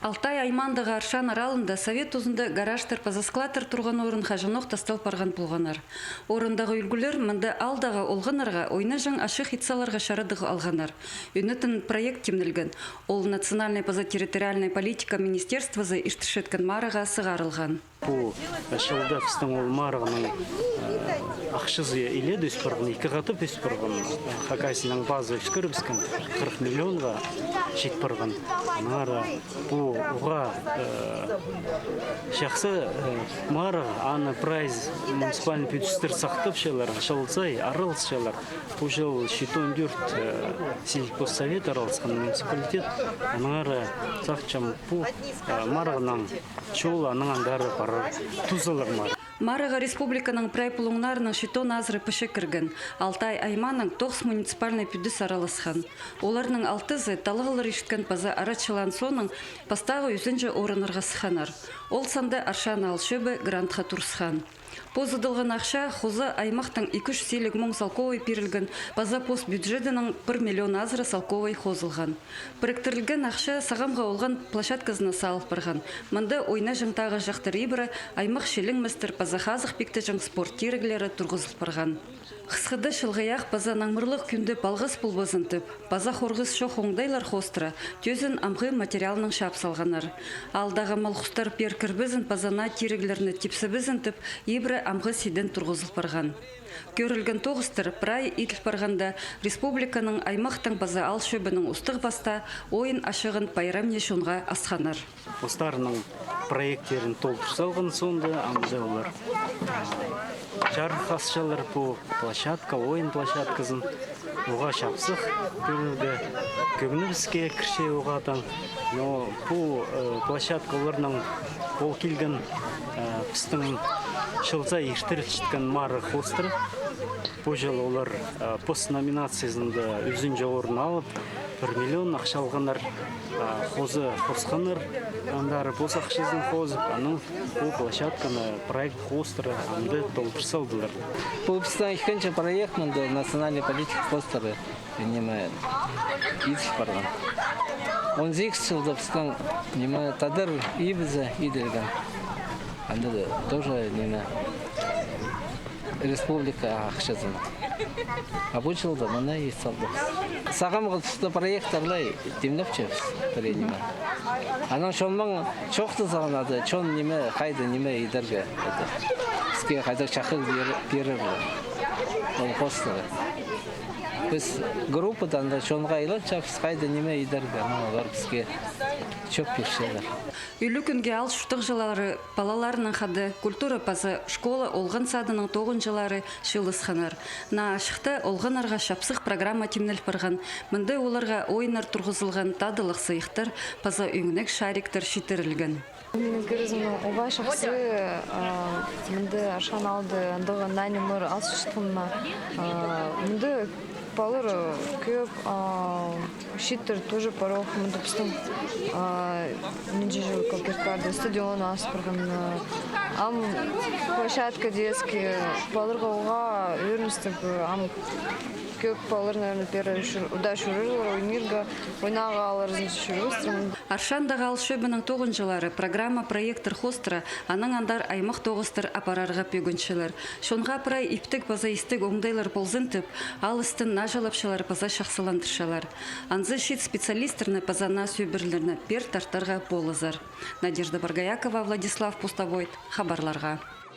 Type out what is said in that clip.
Алтай аймандығы Аршан аралында совет ұзында гаражтар пазасклатыр тұрған орын хажынық тастал парған пулғанар. Орындағы үлгілер мінді алдағы олғанарға ойна жың ашық хитсаларға шарадығы алғанар. Үнетін проект темнілген. Ол национальная позатерриториальная политика министерствозы иштішеткен марыға сығарылған. Бұл шылда пістің ол марығының ақшызы иледі үспірғын, екі қатып үспірғын. Хакайсының базы үскіріпскен 40 миллионға жетпірғын. Бұл ұға шақсы марығы аны прайз муниципальный бюджеттер сақтып шелер, шылцай, арылс шелер. Бұл жыл 74 сельхозсовет аралысқан муниципалитет. Аныңары сақчам бұл марығынан чол аныңан бәрі бары тұзылыр мар. Марыға республиканың прайпулуңнарының шитон азыры піші кірген. Алтай айманың 9 муниципальный пүдіс аралысқан. Оларның 6-зы талығылыр ешіткен паза арачылан соның пастағы үзінжі орынырға сықанар. Ол санды Аршан алшөбі грантқа тұрсқан. Позыдылған ақша хозы аймақтың 200 селік мұң салковой перілген паза пост бюджетінің 1 миллион азыры салковой хозылған. Біріктірілген ақша сағамға олған площадкасына салып барған. Мұнда ойна жыңтағы жақтыр ебірі аймақ шелің мәстір паза хазық пекті жың спорт терігілері тұрғызылып барған. Қысқыды шылғаяқ паза наңмырлық күнді балғыз пұл бозынтып, паза қорғыз шоқ оңдайлар қостыра, төзін амғы материалының шап салғанар. Алдағы малқұстар перкір бізін пазана терігілеріні тепсі бізінтіп, ебірі амғы седен тұрғызылып барған. Көрілген тоғыстыр прай етіліп барғанда республиканың аймақтың база ал шөбінің ұстық баста ойын ашығын пайрам нешонға асқанар. Остарының проекттерін толтырсалған сонда амды олар. Жарық асшалар бұл площадка, ойын площадкасын оға шапсық көрілді. Көбіні бізге кірше оғадан. Бұл площадка оларының ол келген пістің шылза ештіріп шіткен мары қостыры. Бұл жыл олар пост номинациясында үзін жоғырын алып, 1 миллион ақшалғанар қозы қосқаныр, андары бос ақшызын қозып, аның бұл площадканы проект қостыры анды толтырсалдылар. Бұл біздің екінші проект мұнды национальный политик қостыры немі етіп барған. 18 жылда біздің немі тадыр ебізі еделген. Анды тоже немі республика ақшызын. А бұл жылда мұна ет салдық. Сағамғы тұсты проекттарлай демлепчебіз біренеме. Анан шонман чоқты сағанады, чон неме қайды неме едерге. Бізге қайдақ шақыл берірді. Ол қостығы. Біз группадан да шонға айланча біз қайды неме едерге. Олар бізге чөп бершелер. Үйлі күнге ал шүртік жылары балаларының қады культура пазы школа олғын садының 9 жылары шылысқанар. На ашықты олғынарға шапсық программа темнел барған. Мінді оларға ойынар тұрғызылған тадылық сыйықтар паза үйінік шариктар шетірілген. Көрізімнің оба шақсы мінді Аршан алды андығы нәні мұр аз шыштығына мінді балыр көп шиттер тоже порог мінді пістің нинджи жыл калкеркарды стадион аспырғын ам площадка детский балырға оға өріністіп ам көп балыр, наверное, первый удачу рыжылар, ойнирға, ойнаға аларызын шүрістірін. Аршандағы ал шөбінің 9 жылары программа проекттер хостыра, аның андар аймақ тоғыстыр апарарға пөгіншілер. Шонға апырай иптік база істік оңдайлар болзынтып, ал істін нажалапшылар база шақсыландыршалар. Анзы шет специалистерны базана сөбірлеріні пер тартарға болызар. Надежда Баргаякова, Владислав Пустовойт, хабарларға.